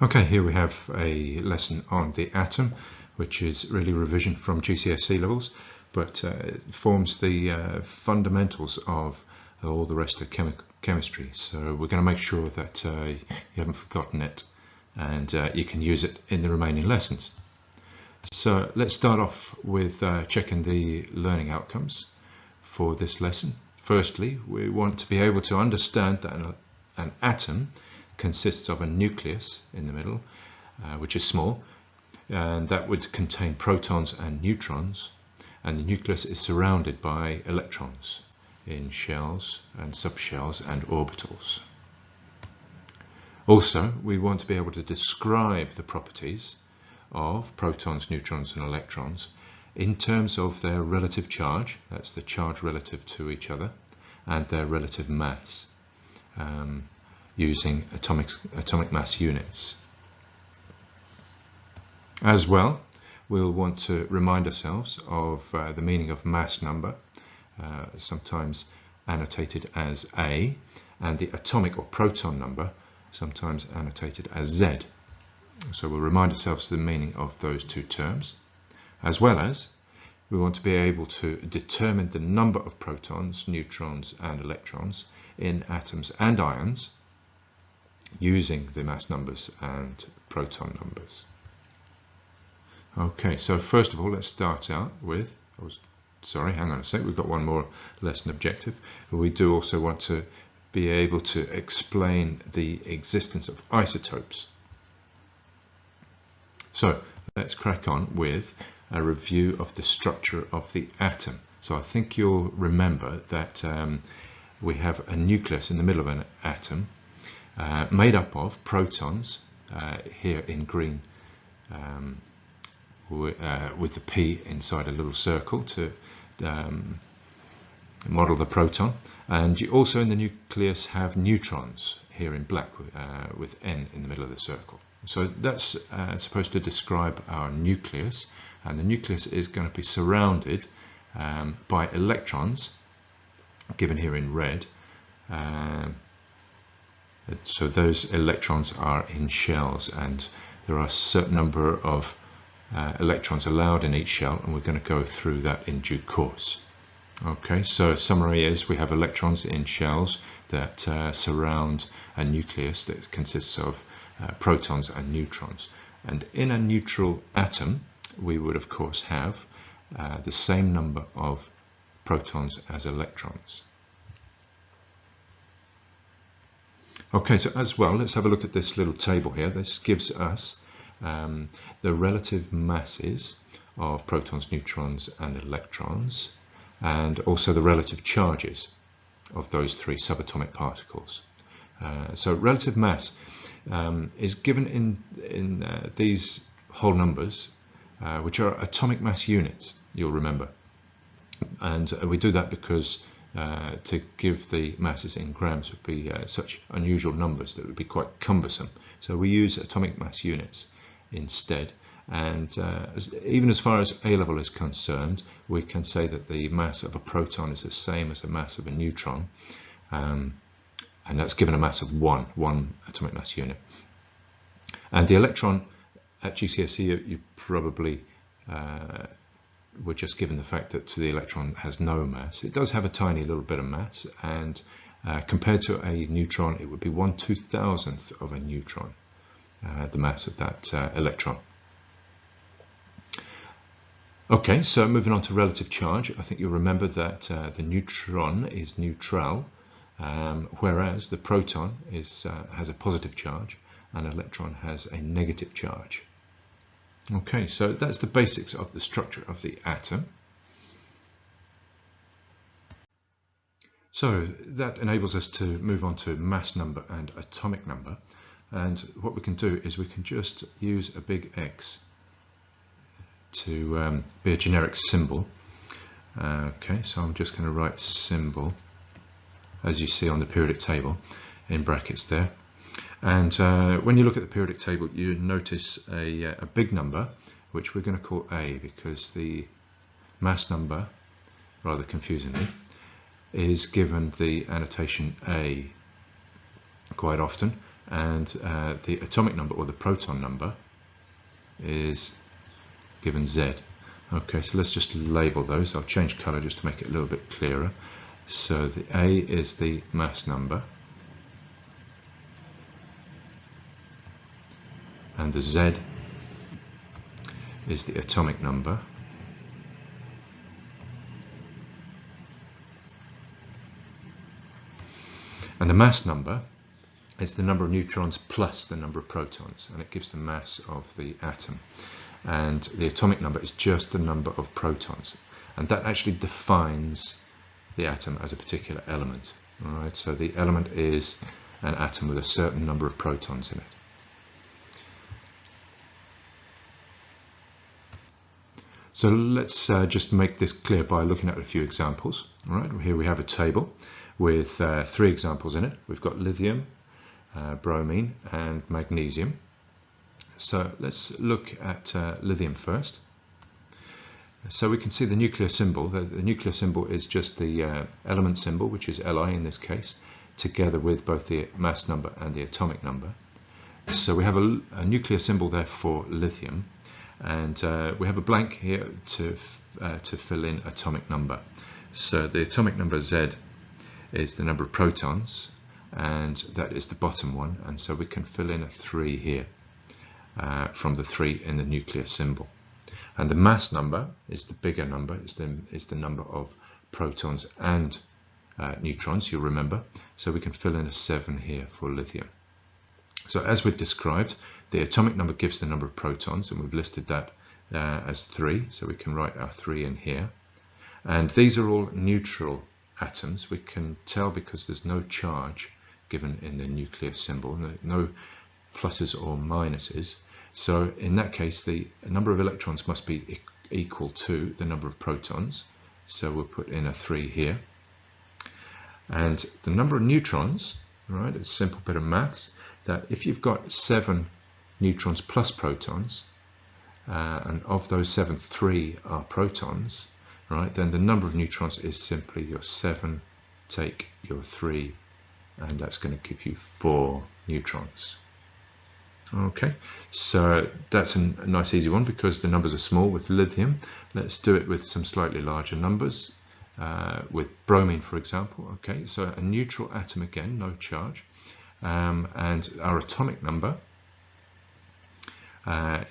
Okay, here we have a lesson on the atom, which is really revision from GCSE levels, but it forms the fundamentals of all the rest of chemistry. So we're going to make sure that you haven't forgotten it and you can use it in the remaining lessons. So let's start off with checking the learning outcomes for this lesson. Firstly, we want to be able to understand that an atom consists of a nucleus in the middle, which is small, and that would contain protons and neutrons, and the nucleus is surrounded by electrons in shells and subshells and orbitals. Also, we want to be able to describe the properties of protons, neutrons and electrons in terms of their relative charge, that's the charge relative to each other, and their relative mass, using atomic mass units. As well, we'll want to remind ourselves of the meaning of mass number, sometimes annotated as A, and the atomic or proton number, sometimes annotated as Z. So we'll remind ourselves of the meaning of those two terms, as well as we want to be able to determine the number of protons, neutrons and electrons in atoms and ions using the mass numbers and proton numbers. Okay, so first of all, let's start out with, hang on a sec, we've got one more lesson objective. We do also want to be able to explain the existence of isotopes. So let's crack on with a review of the structure of the atom. So I think you'll remember that we have a nucleus in the middle of an atom made up of protons, here in green, with the P inside a little circle to model the proton. And you also in the nucleus have neutrons here in black with N in the middle of the circle. So that's supposed to describe our nucleus, and the nucleus is going to be surrounded by electrons, given here in red. So those electrons are in shells, and there are a certain number of electrons allowed in each shell, and we're going to go through that in due course. Okay, so summary is we have electrons in shells that surround a nucleus that consists of protons and neutrons. And in a neutral atom, we would of course have the same number of protons as electrons. Okay, so as well, let's have a look at this little table here. This gives us the relative masses of protons, neutrons and electrons, and also the relative charges of those three subatomic particles. So relative mass is given in these whole numbers, which are atomic mass units, you'll remember. And we do that because to give the masses in grams would be such unusual numbers that would be quite cumbersome. So we use atomic mass units instead. And even as far as A level is concerned, we can say that the mass of a proton is the same as the mass of a neutron. And that's given a mass of one atomic mass unit. And the electron at GCSE, you probably were just given the fact that the electron has no mass. It does have a tiny little bit of mass, and compared to a neutron, it would be 1/2000th of a neutron, the mass of that electron. Okay, so moving on to relative charge, I think you'll remember that the neutron is neutral, whereas the proton has a positive charge and electron has a negative charge. Okay, so that's the basics of the structure of the atom. So that enables us to move on to mass number and atomic number. And what we can do is we can just use a big X to be a generic symbol. Okay, so I'm just going to write symbol, as you see on the periodic table, in brackets there. And when you look at the periodic table, you notice a big number, which we're going to call A, because the mass number, rather confusingly, is given the annotation A quite often. and the atomic number, or the proton number, is given Z. Okay, so let's just label those. I'll change color just to make it a little bit clearer. So the A is the mass number, and the Z is the atomic number, and the mass number is the number of neutrons plus the number of protons, and it gives the mass of the atom. And the atomic number is just the number of protons, and that actually defines the atom as a particular element. All right, so the element is an atom with a certain number of protons in it. So let's just make this clear by looking at a few examples. All right, here we have a table with 3 examples in it. We've got lithium, bromine, and magnesium. So let's look at lithium first. So we can see the nuclear symbol. The nuclear symbol is just the element symbol, which is Li in this case, together with both the mass number and the atomic number. So we have a nuclear symbol there for lithium, and we have a blank here to fill in atomic number. So the atomic number Z is the number of protons, and that is the bottom one, and so we can fill in a 3 here from the 3 in the nuclear symbol. And the mass number is the bigger number, is the number of protons and neutrons, you'll remember, so we can fill in a 7 here for lithium. So as we've described, the atomic number gives the number of protons, and we've listed that as 3, so we can write our 3 in here. And these are all neutral atoms. We can tell because there's no charge given in the nuclear symbol, no pluses or minuses. So in that case, the number of electrons must be equal to the number of protons. So we'll put in a 3 here. And the number of neutrons, right, it's a simple bit of maths, that if you've got 7 neutrons plus protons, and of those 7, 3 are protons, right, then the number of neutrons is simply your 7 take your 3, and that's going to give you 4 neutrons. Okay, so that's a nice easy one because the numbers are small with lithium. Let's do it with some slightly larger numbers, with bromine, for example. Okay, so a neutral atom again, no charge, and our atomic number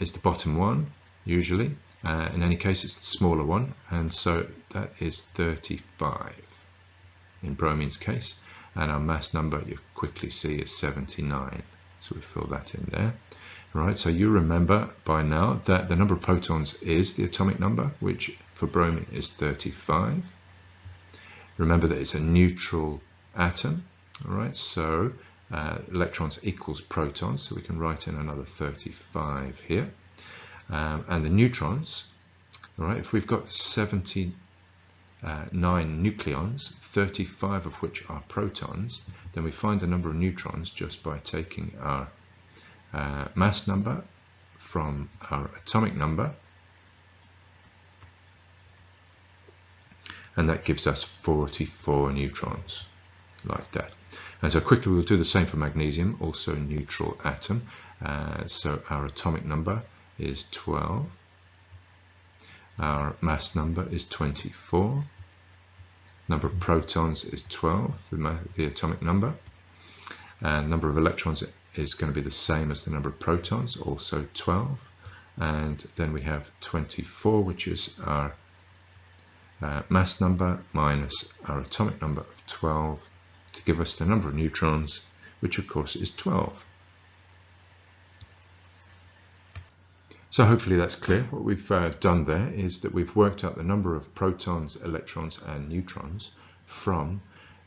is the bottom one, usually. In any case, it's the smaller one, and so that is 35 in bromine's case, and our mass number, you quickly see, is 79. So we fill that in there. Right, so you remember by now that the number of protons is the atomic number, which for bromine is 35. Remember that it's a neutral atom. All right, so electrons equals protons, so we can write in another 35 here. And the neutrons, all right, if we've got 79 nucleons, 35 of which are protons, then we find the number of neutrons just by taking our mass number from our atomic number, and that gives us 44 neutrons, like that. And so quickly we'll do the same for magnesium, also neutral atom. So our atomic number is 12, our mass number is 24, number of protons is 12, the atomic number, and number of electrons is going to be the same as the number of protons, also 12, and then we have 24, which is our mass number minus our atomic number of 12 to give us the number of neutrons, which of course is 12. So hopefully that's clear. What we've done there is that we've worked out the number of protons, electrons and neutrons from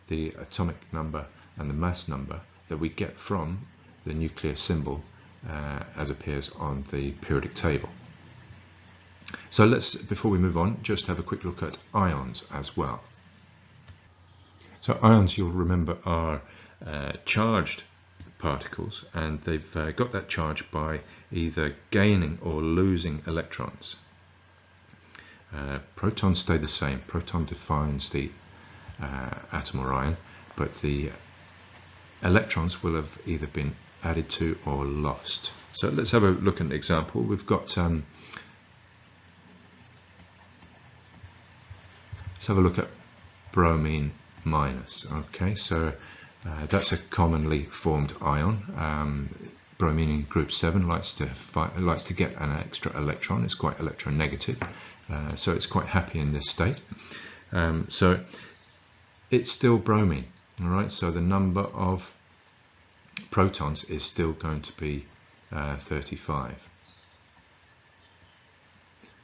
the atomic number and the mass number that we get from the nuclear symbol as appears on the periodic table. So let's, before we move on, just have a quick look at ions as well. So ions, you'll remember, are charged particles, and they've got that charge by either gaining or losing electrons. Protons stay the same. Proton defines the atom or ion, but the electrons will have either been added to or lost. So let's have a look at an example. We've got let's have a look at bromine minus. Okay, so that's a commonly formed ion. Bromine in group 7 likes to get an extra electron. It's quite electronegative, so it's quite happy in this state. So it's still bromine. All right, so the number of protons is still going to be 35.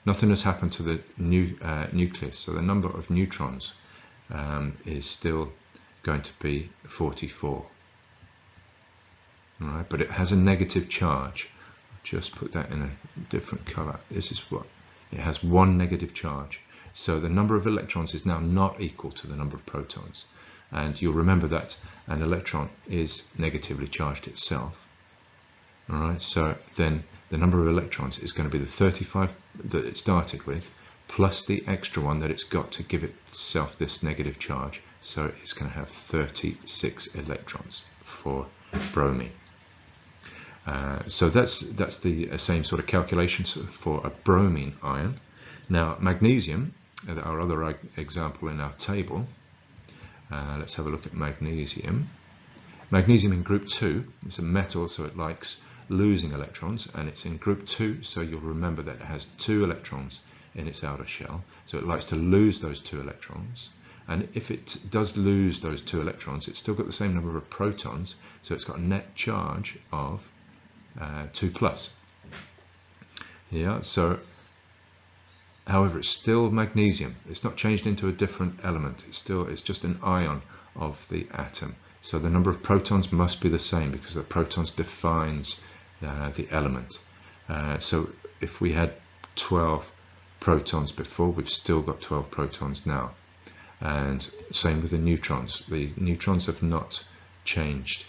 Nothing has happened to the nucleus, so the number of neutrons is still going to be 44. All right, but it has a negative charge. I'll just put that in a different color. This is what it has, one negative charge. So the number of electrons is now not equal to the number of protons. And you'll remember that an electron is negatively charged itself. All right, so then the number of electrons is going to be the 35 that it started with, plus the extra one that it's got to give itself this negative charge. So it's going to have 36 electrons for bromine. So that's the same sort of calculations for a bromine ion. Now magnesium, our other example in our table, let's have a look at magnesium. Magnesium in group 2, it's a metal, so it likes losing electrons, and it's in group 2, so you'll remember that it has 2 electrons in its outer shell, so it likes to lose those 2 electrons. And if it does lose those 2 electrons, it's still got the same number of protons, so it's got a net charge of 2 plus. Yeah, so however, it's still magnesium. It's not changed into a different element. It's just an ion of the atom. So the number of protons must be the same because the protons defines the element. So if we had 12 protons before, we've still got 12 protons now. And same with the neutrons. The neutrons have not changed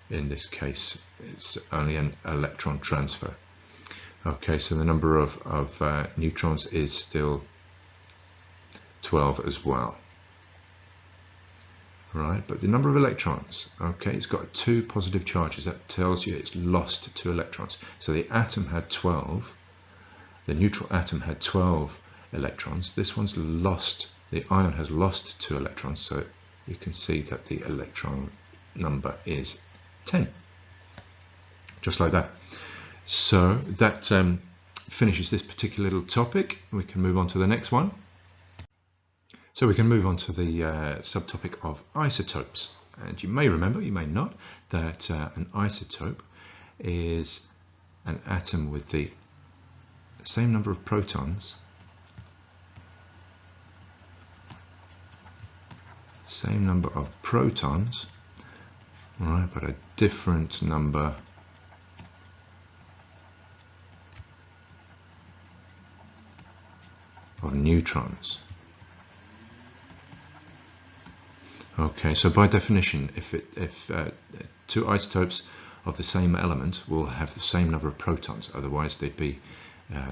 in this case. It's only an electron transfer. Okay, so the number of neutrons is still 12 as well. Right, but the number of electrons, okay, it's got 2 positive charges. That tells you it's lost 2 electrons. So the atom had 12, the neutral atom had 12 electrons. This one's lost, the ion has lost 2 electrons, so you can see that the electron number is 10. Just like that. So that finishes this particular little topic. We can move on to the next one. So we can move on to the subtopic of isotopes. And you may remember, you may not, that an isotope is an atom with the same number of protons, right, but a different number of neutrons. Okay, so by definition, if 2 isotopes of the same element will have the same number of protons, otherwise they'd be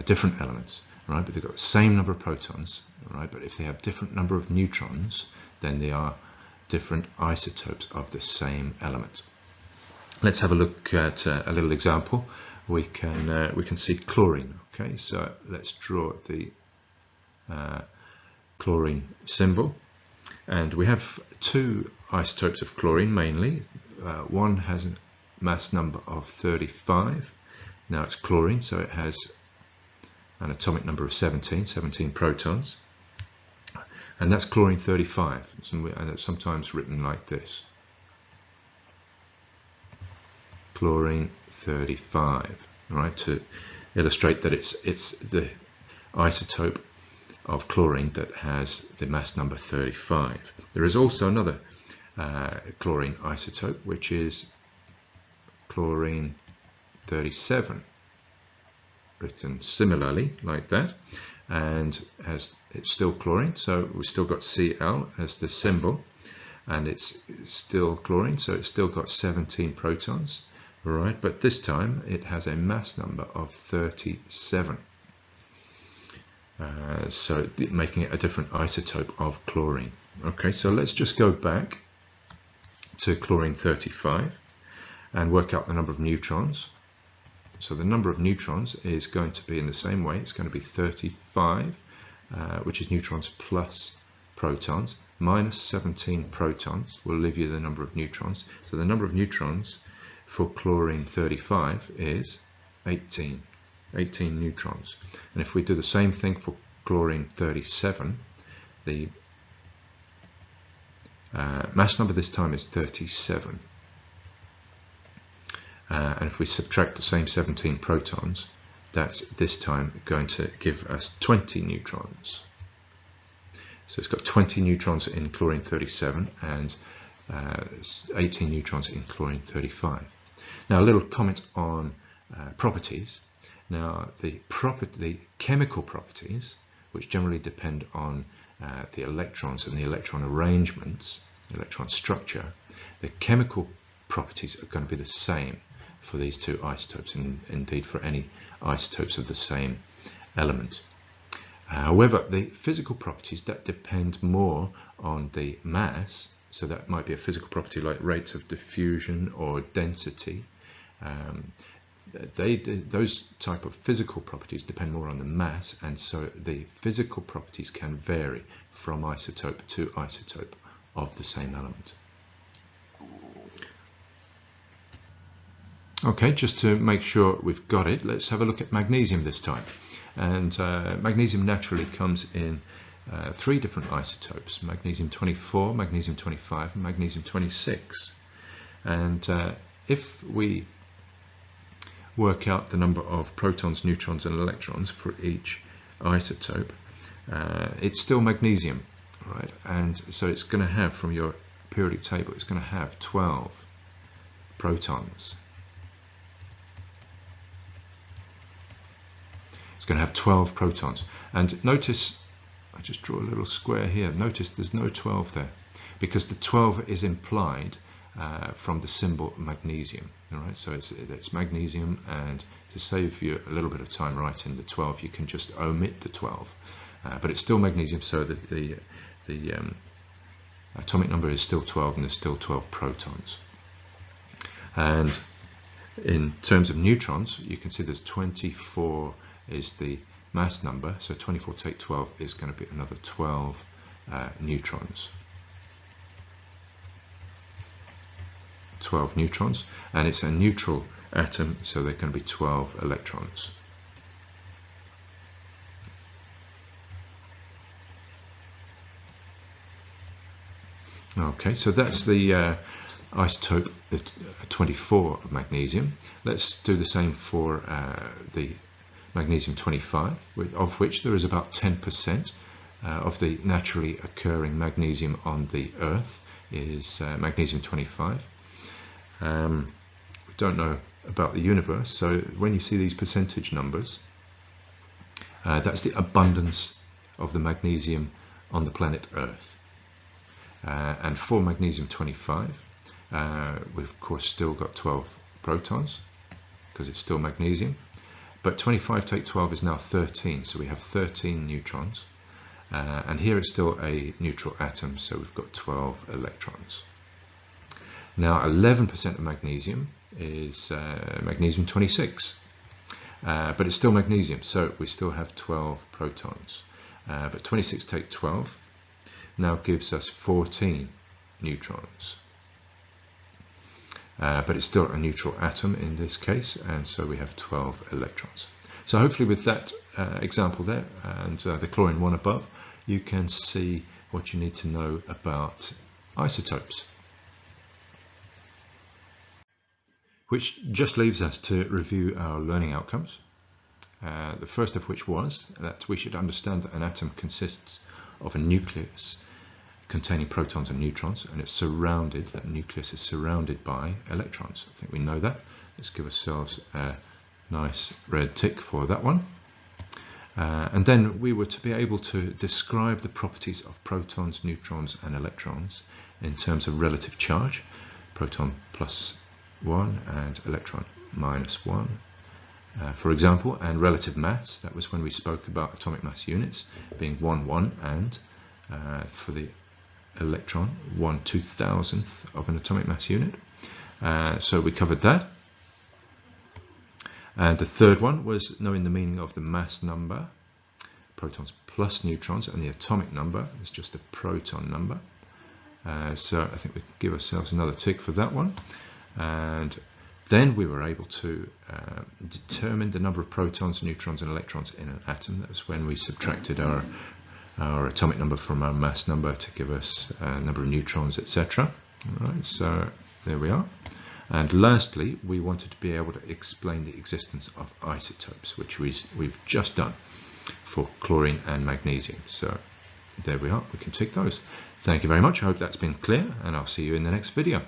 different elements, right? But they've got the same number of protons, right? But if they have different number of neutrons, then they are different isotopes of the same element. Let's have a look at a little example. We can see chlorine. Okay, so let's draw the chlorine symbol. And we have 2 isotopes of chlorine mainly. One has a mass number of 35. Now it's chlorine, so it has an atomic number of 17 protons. And that's chlorine 35, and it's sometimes written like this. Chlorine 35, right, to illustrate that it's the isotope of chlorine that has the mass number 35. There is also another chlorine isotope, which is chlorine 37, written similarly like that, and it's still chlorine, so we've still got Cl as the symbol, and it's still chlorine, so it's still got 17 protons, right? But this time it has a mass number of 37. So making it a different isotope of chlorine. Okay, so let's just go back to chlorine 35. and work out the number of neutrons. So the number of neutrons is going to be in the same way. It's going to be 35, which is neutrons plus protons, minus 17 protons will leave you the number of neutrons. So the number of neutrons for chlorine 35 is 18 neutrons. And if we do the same thing for chlorine 37, the mass number this time is 37. And if we subtract the same 17 protons, that's this time going to give us 20 neutrons. So it's got 20 neutrons in chlorine 37 and 18 neutrons in chlorine 35. Now a little comment on properties. Now the chemical properties, which generally depend on the electrons and the electron arrangements, the electron structure, the chemical properties are going to be the same for these two isotopes, and indeed for any isotopes of the same element. However, the physical properties that depend more on the mass, so that might be a physical property like rates of diffusion or density, those type of physical properties depend more on the mass, and so the physical properties can vary from isotope to isotope of the same element. Okay, just to make sure we've got it, let's have a look at magnesium this time. And magnesium naturally comes in three different isotopes: magnesium 24, magnesium 25, and magnesium 26. And if we work out the number of protons, neutrons, and electrons for each isotope, it's still magnesium, right? And so it's going to have, from your periodic table, it's going to have 12 protons. Going to have 12 protons, and notice I just draw a little square here. Notice there's no 12 there because the 12 is implied from the symbol magnesium. All right, so it's magnesium, and to save you a little bit of time writing the 12, you can just omit the 12, but it's still magnesium, so the atomic number is still 12 and there's still 12 protons. And in terms of neutrons, you can see there's 24 is the mass number, so 24 take 12 is going to be another 12 neutrons. 12 neutrons, and it's a neutral atom, so they're going to be 12 electrons. Okay, so that's the isotope 24 of magnesium. Let's do the same for the magnesium 25, of which there is about 10% of the naturally occurring magnesium on the Earth is magnesium 25. We don't know about the universe, so when you see these percentage numbers, that's the abundance of the magnesium on the planet Earth. And for magnesium 25, we've of course still got 12 protons because it's still magnesium. But 25 take 12 is now 13, so we have 13 neutrons. And here it's still a neutral atom, so we've got 12 electrons. Now 11% of magnesium is magnesium 26, but it's still magnesium, so we still have 12 protons. But 26 take 12 now gives us 14 neutrons. But it's still a neutral atom in this case, and so we have 12 electrons. So hopefully with that example there and the chlorine one above, you can see what you need to know about isotopes. Which just leaves us to review our learning outcomes. The first of which was that we should understand that an atom consists of a nucleus containing protons and neutrons, and it's surrounded, that nucleus is surrounded by electrons. I think we know that. Let's give ourselves a nice red tick for that one. And then we were to be able to describe the properties of protons, neutrons and electrons in terms of relative charge, proton plus 1 and electron minus 1, for example, and relative mass. That was when we spoke about atomic mass units being 1, 1, and for the electron 1/2000th of an atomic mass unit. So we covered that. And the third one was knowing the meaning of the mass number, protons plus neutrons, and the atomic number is just the proton number. So I think we can give ourselves another tick for that one. And then we were able to determine the number of protons, neutrons, and electrons in an atom. That was when we subtracted our atomic number from our mass number to give us a number of neutrons, etc. All right, so there we are. And lastly, we wanted to be able to explain the existence of isotopes, which we've just done for chlorine and magnesium. So there we are, we can tick those. Thank you very much. I hope that's been clear, and I'll see you in the next video.